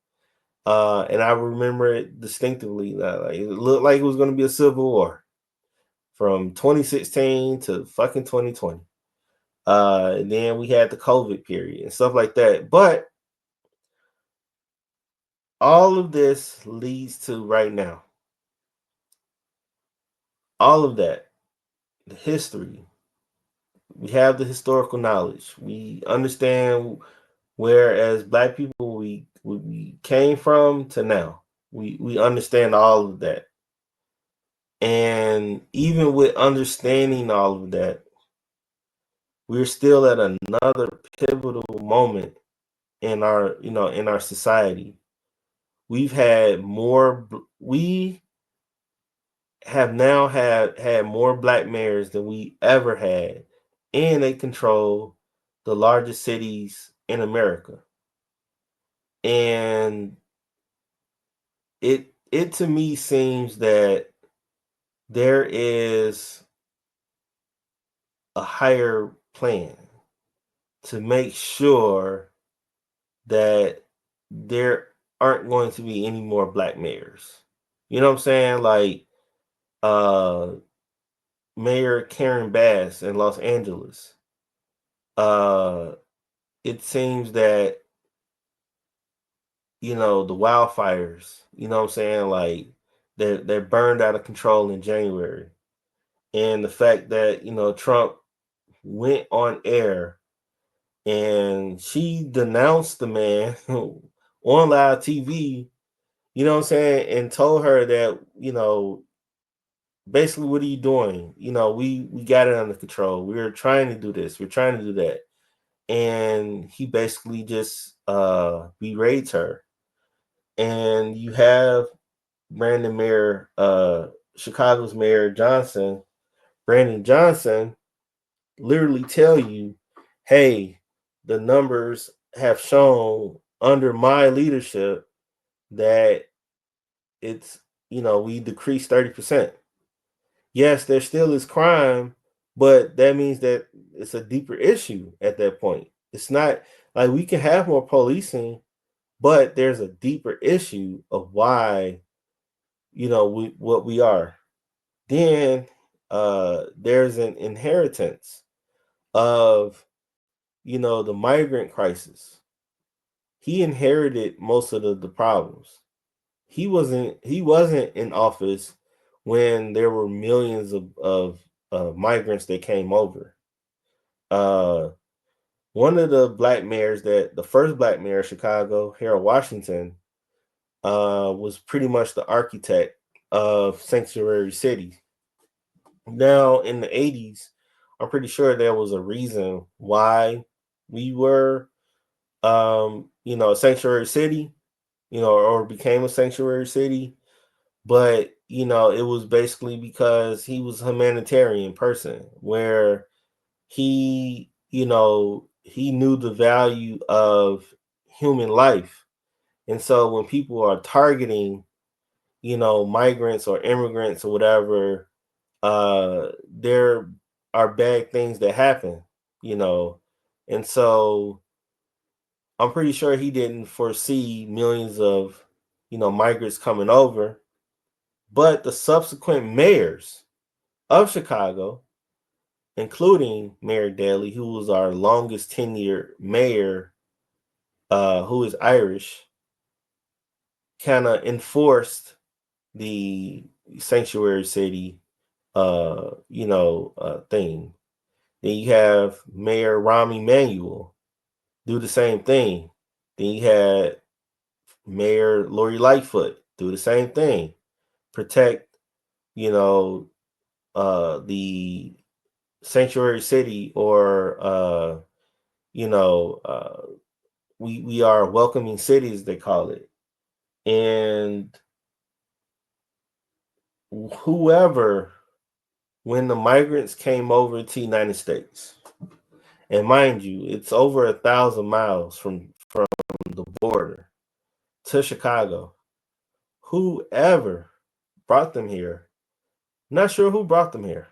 And I remember it distinctively. Like, it looked like it was going to be a civil war from 2016 to fucking 2020. And then we had the COVID period and stuff like that. But all of this leads to right now. All of that, the history. We have the historical knowledge. We understand where, as Black people, we came from to now. We understand all of that. And even with understanding all of that, we're still at another pivotal moment in our, in our society. We've had more we have now had more black mayors than we ever had, and they control the largest cities in America. And it to me seems that there is a higher plan to make sure that there aren't going to be any more black mayors. You know what I'm saying? Like uh Mayor Karen Bass in Los Angeles. Uh it seems that, the wildfires, you know what I'm saying, like they're burned out of control in January. And the fact that, Trump went on air and she denounced the man on live TV, you know what I'm saying, and told her that, basically, what are you doing? We got it under control. We're trying to do this. We're trying to do that. And he basically just berates her. And you have Brandon Mayor, Chicago's Mayor Johnson, Brandon Johnson, literally tell you, hey, the numbers have shown under my leadership that it's, we decreased 30%. Yes, there still is crime, but that means that it's a deeper issue at that point. It's not like we can have more policing, but there's a deeper issue of why, we what we are. Then there's an inheritance of, the migrant crisis. He inherited most of the problems. He wasn't in office when there were millions of migrants that came over. Uh, One of the first black mayor of Chicago, Harold Washington, was pretty much the architect of sanctuary cities. Now, in the 80s, I'm pretty sure there was a reason why we were, a sanctuary city, or became a sanctuary city. But, it was basically because he was a humanitarian person where he knew the value of human life. And so when people are targeting, migrants or immigrants or whatever, there are bad things that happen, you know. And so I'm pretty sure he didn't foresee millions of, migrants coming over. But the subsequent mayors of Chicago, including Mayor Daley, who was our longest tenured mayor, who is Irish, kind of enforced the sanctuary city, thing. Then you have Mayor Rahm Emanuel do the same thing. Then you had Mayor Lori Lightfoot do the same thing. Protect, you know, the sanctuary city, or you know, uh, we are welcoming cities, they call it. And whoever, when the migrants came over to the United States, and mind you, it's over 1,000 miles from the border to Chicago. Whoever brought them here, not sure who brought them here.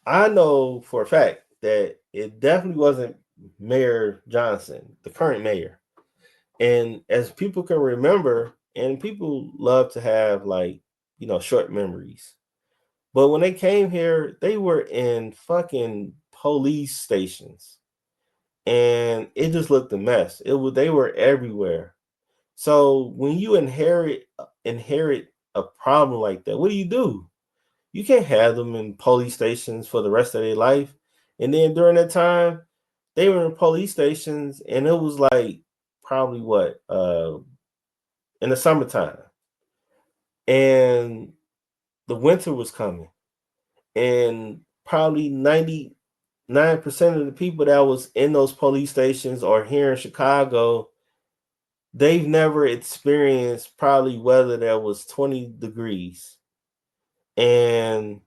I know for a fact that it definitely wasn't Mayor Johnson, the current mayor. And as people can remember, and people love to have, like, short memories. But when they came here, they were in fucking police stations. And it just looked a mess. They were everywhere. So when you inherit a problem like that, what do? You can't have them in police stations for the rest of their life. And then during that time, they were in police stations, and it was like probably what, in the summertime, and the winter was coming, and probably 99% of the people that was in those police stations or here in Chicago, they've never experienced probably weather that was 20 degrees. And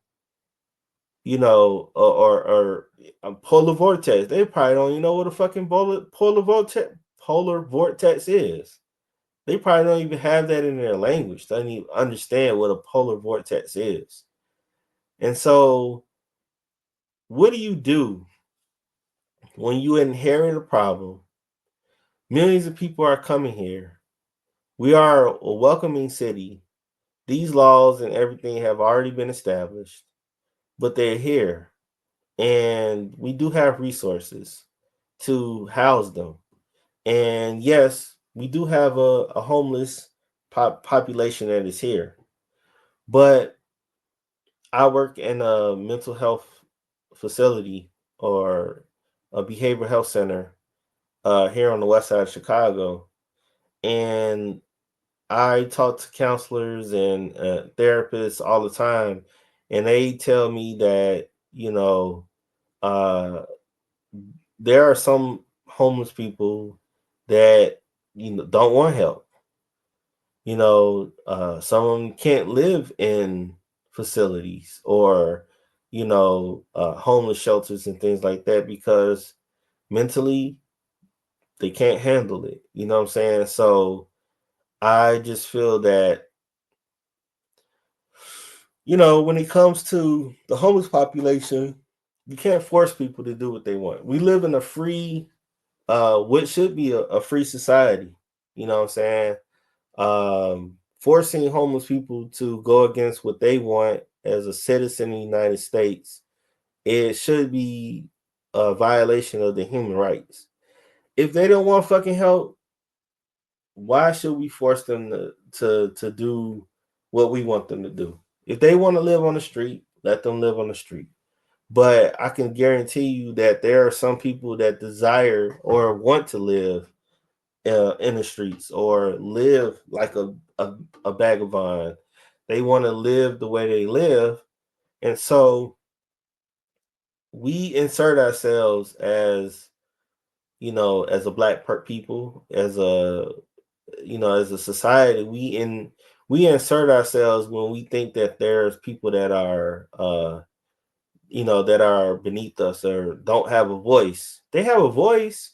or a polar vortex. They probably don't even know what a fucking polar vortex is. They probably don't even have that in their language. They don't even understand what a polar vortex is. And so, what do you do when you inherit a problem? Millions of people are coming here. We are a welcoming city. These laws and everything have already been established, but they're here. And we do have resources to house them. And yes, we do have a homeless population that is here. But I work in a mental health facility or a behavioral health center here on the west side of Chicago. And I talk to counselors and therapists all the time. And they tell me that, uh, there are some homeless people that don't want help. Some of them can't live in facilities or homeless shelters and things like that because mentally they can't handle it. You know what I'm saying? So I just feel that when it comes to the homeless population, you can't force people to do what they want. We live in a free what should be a free society. You know what I'm saying? Forcing homeless people to go against what they want as a citizen in the United States, it should be a violation of the human rights. If they don't want fucking help, why should we force them to do what we want them to do? If they want to live on the street, let them live on the street. But I can guarantee you that there are some people that desire or want to live in the streets or live like a vagabond. They want to live the way they live. And so we insert ourselves as, as a black people, as a society, we insert ourselves when we think that there's people that are that are beneath us or don't have a voice. They have a voice.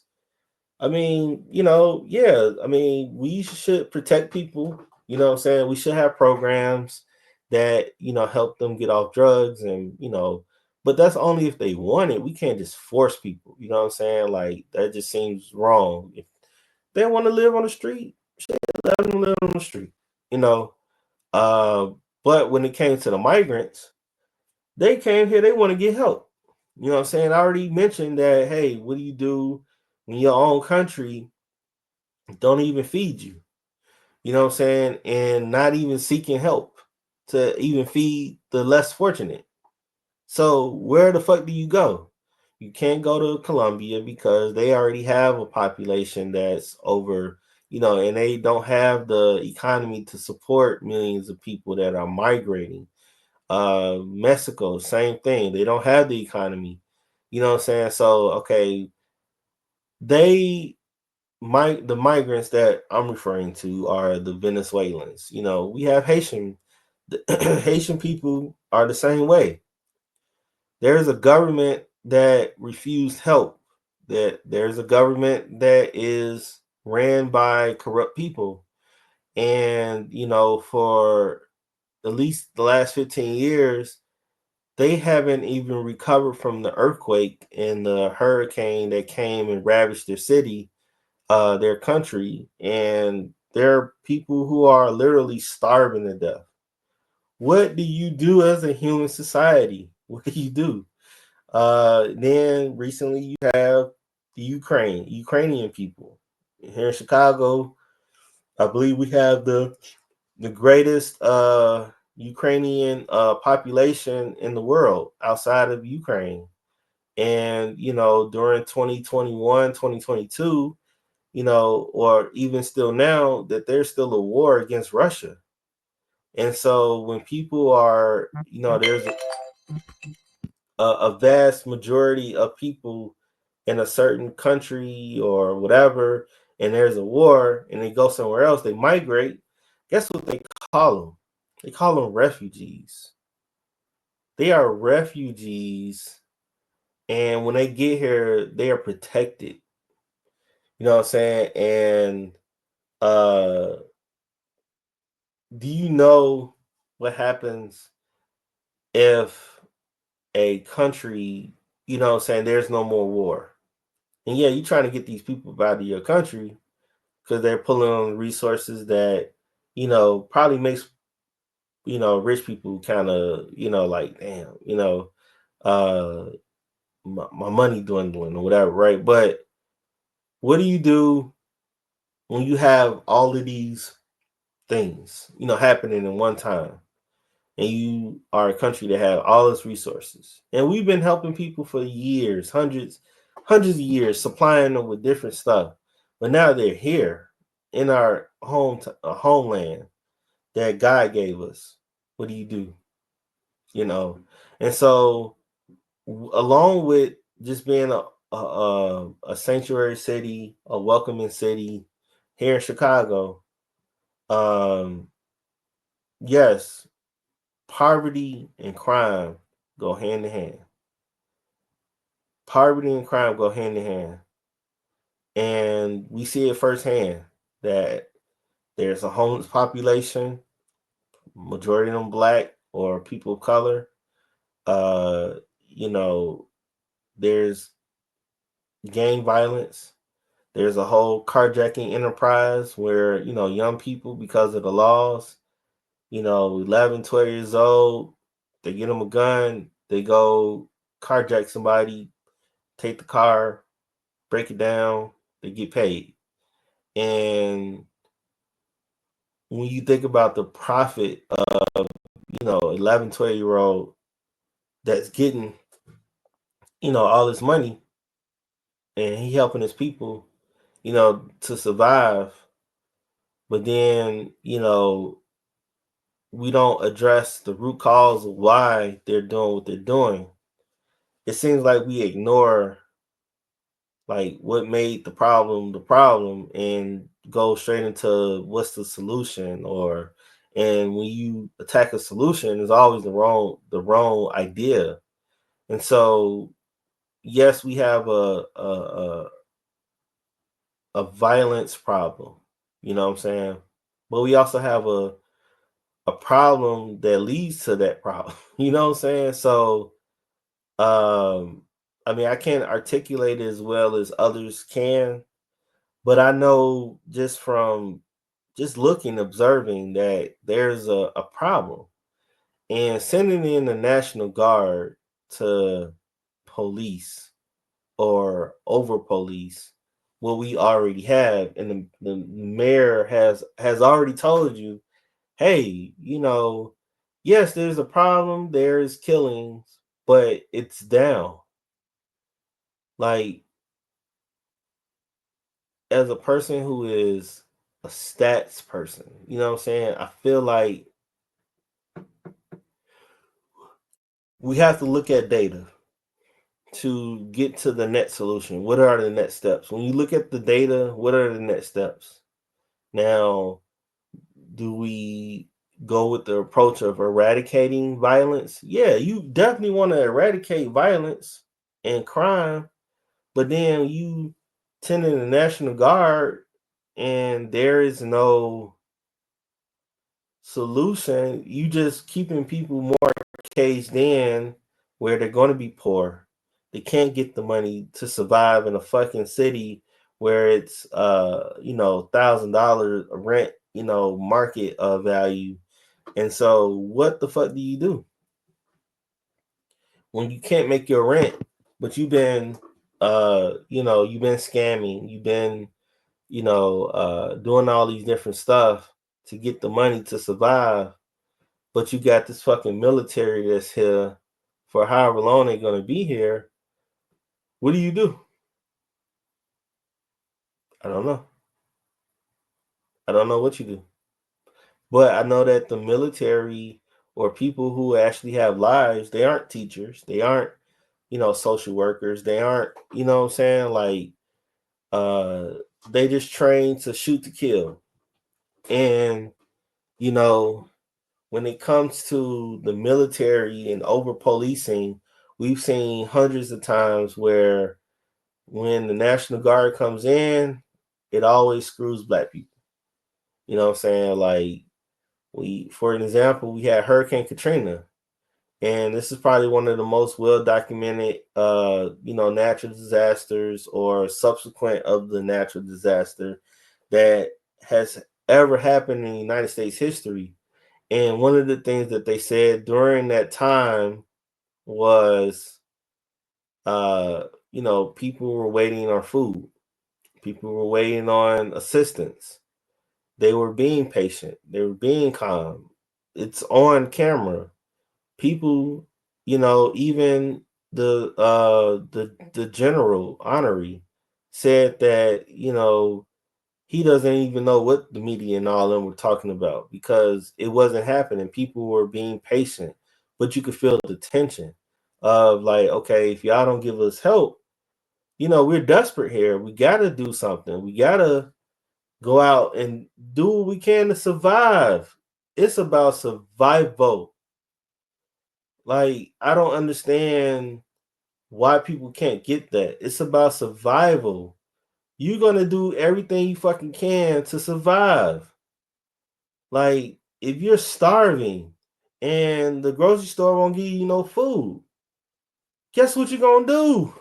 I mean, yeah, I mean, we should protect people. You know what I'm saying? We should have programs that, help them get off drugs and, but that's only if they want it. We can't just force people. You know what I'm saying? Like, that just seems wrong. If they want to live on the street, let them live on the street, you know. Uh, but when it came to the migrants, they came here, they want to get help. You know what I'm saying? I already mentioned that, hey, what do you do when your own country don't even feed you? You know what I'm saying? And not even seeking help to even feed the less fortunate. So where the fuck do you go? You can't go to Colombia because they already have a population that's over, and they don't have the economy to support millions of people that are migrating. Mexico, same thing. They don't have the economy. You know what I'm saying? So okay, they the migrants that I'm referring to are the Venezuelans. We have Haitian. The Haitian people are the same way. There's a government that refused help. That there's a government that is ran by corrupt people, and for at least the last 15 years, they haven't even recovered from the earthquake and the hurricane that came and ravaged their city, their country, and there are people who are literally starving to death. What do you do as a human society? What do you do? Then recently you have the Ukrainian people. Here in Chicago, I believe we have the greatest Ukrainian population in the world outside of Ukraine. And during 2021, 2022, or even still now, that there's still a war against Russia. And so when people are, there's a vast majority of people in a certain country or whatever, and there's a war, and they go somewhere else, they migrate. Guess what they call them? They call them refugees. They are refugees, and when they get here, they are protected. You know what I'm saying? And uh, do you know what happens if a country, you know what I'm saying, there's no more war? And yeah, you're trying to get these people out of your country because they're pulling on resources that, probably makes, rich people kind of, like, damn, uh, my money dwindling or whatever, right? But what do you do when you have all of these things, happening in one time? And you are a country that have all its resources. And we've been helping people for years, hundreds of years, supplying them with different stuff. But now they're here in our homeland that God gave us. What do you do? You know, and so along with just being a sanctuary city, a welcoming city here in Chicago, um, yes, poverty and crime go hand in hand. Poverty and crime go hand in hand. And we see it firsthand that there's a homeless population, majority of them black or people of color. Uh, you know, there's gang violence. There's a whole carjacking enterprise where, young people, because of the laws, 11, 12 years old, they get them a gun, they go carjack somebody, take the car, break it down, they get paid. And when you think about the profit of, 11, 12-year old that's getting, all this money and he helping his people, to survive, but then, we don't address the root cause of why they're doing what they're doing. It seems like we ignore like what made the problem and go straight into what's the solution. Or and when you attack a solution, it's always the wrong idea. And so yes, we have a violence problem, you know what I'm saying, but we also have a problem that leads to that problem. You know what I'm saying? So um I mean, I can't articulate it as well as others can, but I know just from just looking, observing that there's a problem. And sending in the National Guard to police or over police what we already have, and the mayor has already told you, hey, yes, there's a problem, there's killings, but it's down. Like, as a person who is a stats person, you know what I'm saying? I feel like we have to look at data to get to the next solution. What are the next steps? When you look at the data, what are the next steps? Now, do we go with the approach of eradicating violence? Yeah, you definitely want to eradicate violence and crime, but then you send in the National Guard and there is no solution. You just keeping people more caged in where they're going to be poor. They can't get the money to survive in a fucking city where it's $1,000 rent, market value. And so what the fuck do you do when you can't make your rent, but you've been scamming, you've been doing all these different stuff to get the money to survive, but you got this fucking military that's here for however long they're gonna be here. What do you do? I don't know. I don't know what you do. But I know that the military or people who actually have lives, they aren't teachers. They aren't, social workers. They aren't, what I'm saying, like uh they just train to shoot to kill. And you know, when it comes to the military and over policing, we've seen hundreds of times where when the National Guard comes in, it always screws black people. You know what I'm saying? Like for an example, we had Hurricane Katrina, and this is probably one of the most well documented, natural disasters or subsequent of the natural disaster that has ever happened in United States history. And one of the things that they said during that time was, uh, people were waiting on food, people were waiting on assistance. They were being patient, they were being calm. It's on camera. People, even the general honorary said that, he doesn't even know what the media and all of them were talking about because it wasn't happening. People were being patient, but you could feel the tension of like, okay, if y'all don't give us help, we're desperate here. We gotta do something. We gotta go out and do what we can to survive. It's about survival. Like, I don't understand why people can't get that. It's about survival. You're gonna do everything you fucking can to survive. Like, if you're starving and the grocery store won't give you no food, guess what you're gonna do?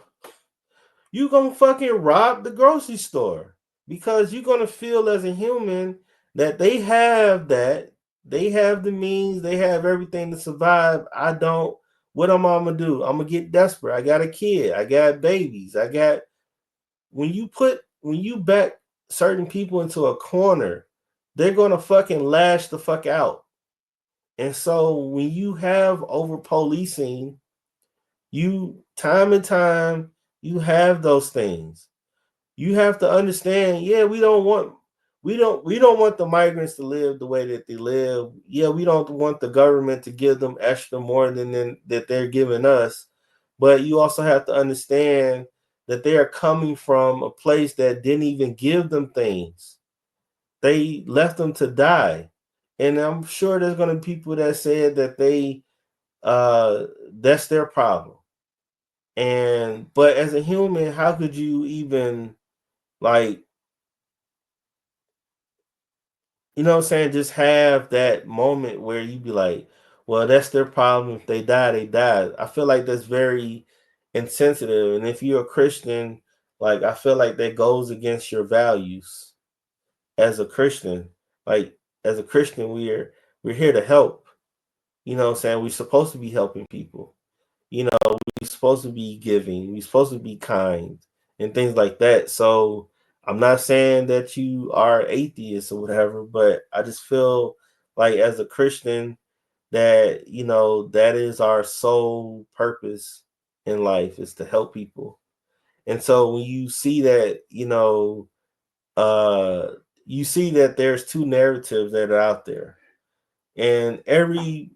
You're gonna fucking rob the grocery store because you're gonna feel as a human that they have that. They have the means, they have everything to survive. I don't. What am I gonna do? I'm gonna get desperate. I got a kid, I got babies, I got when you back certain people into a corner, they're gonna fucking lash the fuck out. And so when you have over policing, you time and time, you have those things. You have to understand, yeah, we don't want the migrants to live the way that they live. Yeah, we don't want the government to give them extra more than that they're giving us. But you also have to understand that they are coming from a place that didn't even give them things. They left them to die. And I'm sure there's gonna be people that said that uh that's their problem. And but as a human, how could you even like what I'm saying, just have that moment where you be like, well, that's their problem. If they die, they die. I feel like that's very insensitive. And if you're a Christian, like I feel like that goes against your values as a Christian. Like as a Christian, we're here to help. You know what I'm saying? We're supposed to be helping people. We're supposed to be giving, we're supposed to be kind and things like that. So I'm not saying that you are atheist or whatever, but I just feel like as a Christian that that is our sole purpose in life is to help people. And so when you see that, uh you see that there's two narratives that are out there, and every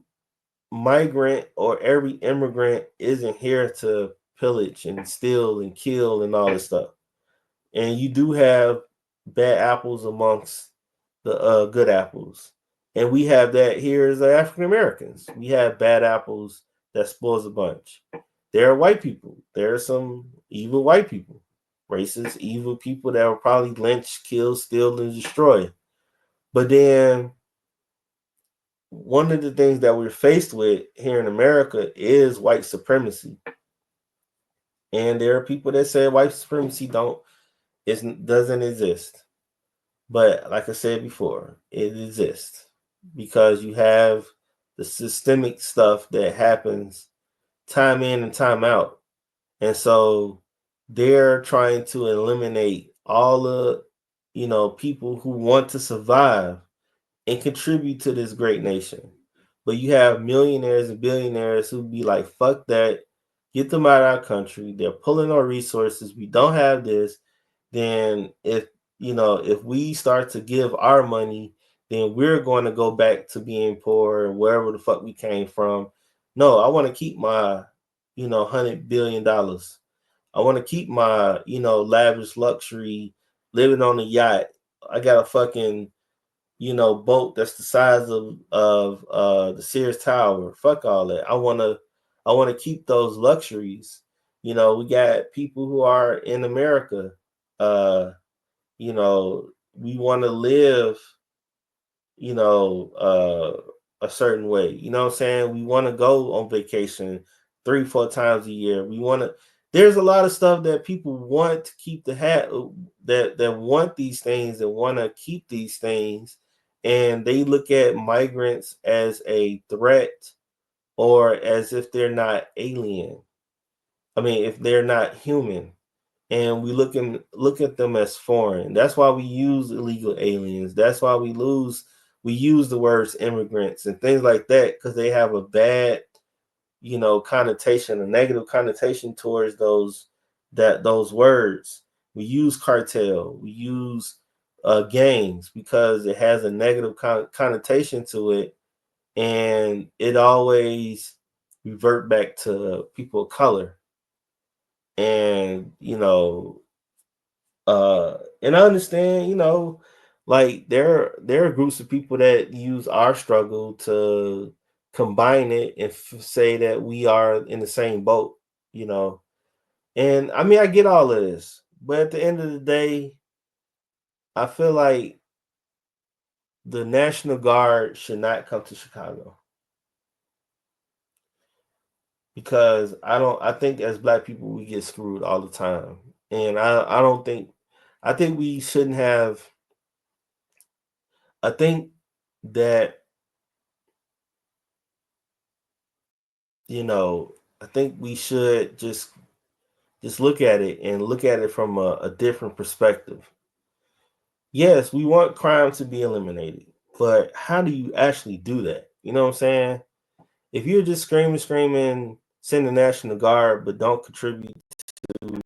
migrant or every immigrant isn't here to pillage and steal and kill and all this stuff. And you do have bad apples amongst the good apples. And we have that here as African Americans. We have bad apples that spoils a bunch. There are white people. There are some evil white people, racist, evil people that will probably lynch, kill, steal, and destroy. But then one of the things that we're faced with here in America is white supremacy. And there are people that say white supremacy doesn't exist. But like I said before, it exists because you have the systemic stuff that happens time in and time out. And so they're trying to eliminate all the, people who want to survive and contribute to this great nation. But you have millionaires and billionaires who be like, fuck that, get them out of our country. They're pulling our resources. We don't have this. Then if we start to give our money, then we're going to go back to being poor and wherever the fuck we came from. No, I want to keep $100 billion. I want to keep my, lavish luxury, living on a yacht. I got a fucking, boat that's the size of the Sears Tower. Fuck all that. I wanna keep those luxuries. We got people who are in America. Uh, we want to live, you know, a certain way. You know what I'm saying? We want to go on vacation 3-4 times a year. There's a lot of stuff that people want to keep the hat that want these things and want to keep these things, and they look at migrants as a threat or as if they're not alien. I mean, if they're not human, and we look at them as foreign. That's why we use illegal aliens. That's why we use the words immigrants and things like that, because they have a bad, connotation, a negative connotation towards those words. We use cartel, we use gangs, because it has a negative connotation to it, and it always revert back to people of color. And and I understand, like there are groups of people that use our struggle to combine it and say that we are in the same boat, you know. And I mean, I get all of this, but at the end of the day, I feel like the National Guard should not come to Chicago, because I think as Black people we get screwed all the time, and I don't think I think we shouldn't have. I think that I think we should just look at it and look at it from a different perspective. Yes, we want crime to be eliminated, but how do you actually do that? You know what I'm saying? If you're just screaming, send the National Guard, but don't contribute to,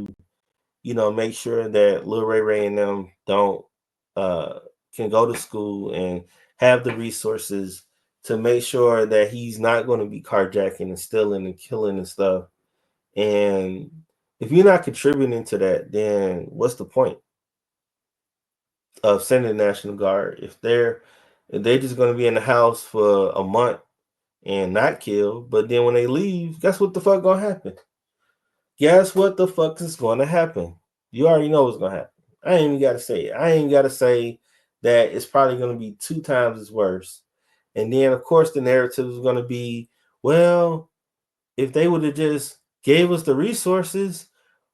make sure that Lil Ray Ray and them don't can go to school and have the resources to make sure that he's not going to be carjacking and stealing and killing and stuff. And if you're not contributing to that, then what's the point of sending the National Guard if they're just going to be in the house for a month and not kill? But then when they leave, guess what the fuck gonna happen? Guess what the fuck is going to happen? You already know what's gonna happen. I ain't even gotta say it. I ain't gotta say that it's probably gonna be 2 times as worse. And then of course the narrative is gonna be, well, if they would have just gave us the resources,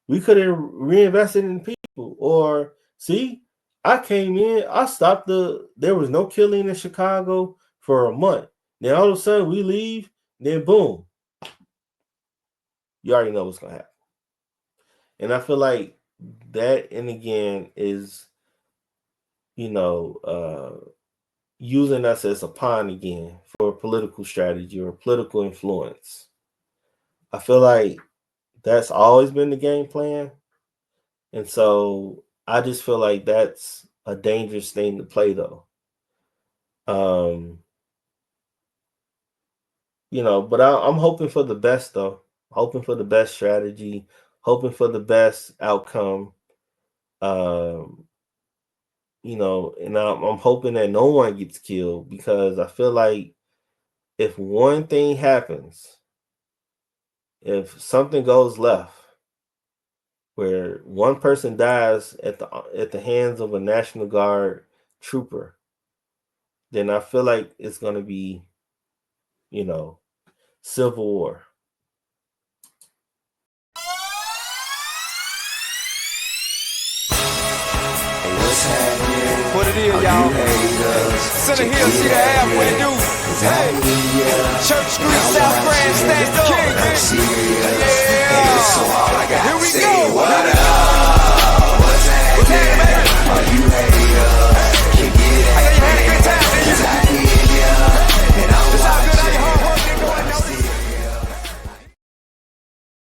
we could have reinvested in people. Or see, I came in, I stopped there was no killing in Chicago for a month. Then all of a sudden we leave, then boom. You already know what's gonna happen. And I feel like that, and again, is using us as a pawn again for political strategy or political influence. I feel like that's always been the game plan. And so I just feel like that's a dangerous thing to play, though. But I'm hoping for the best, though. Hoping for the best strategy, hoping for the best outcome. And I'm hoping that no one gets killed, because I feel like if one thing happens, if something goes left, where one person dies at the hands of a National Guard trooper, then I feel like it's going to be, civil war. What it is, y'all? Send a hill, see the half, what it do? Hey, Church Street, South Grand, stand up. Yeah, here we go. What's happening, baby? Are you haters?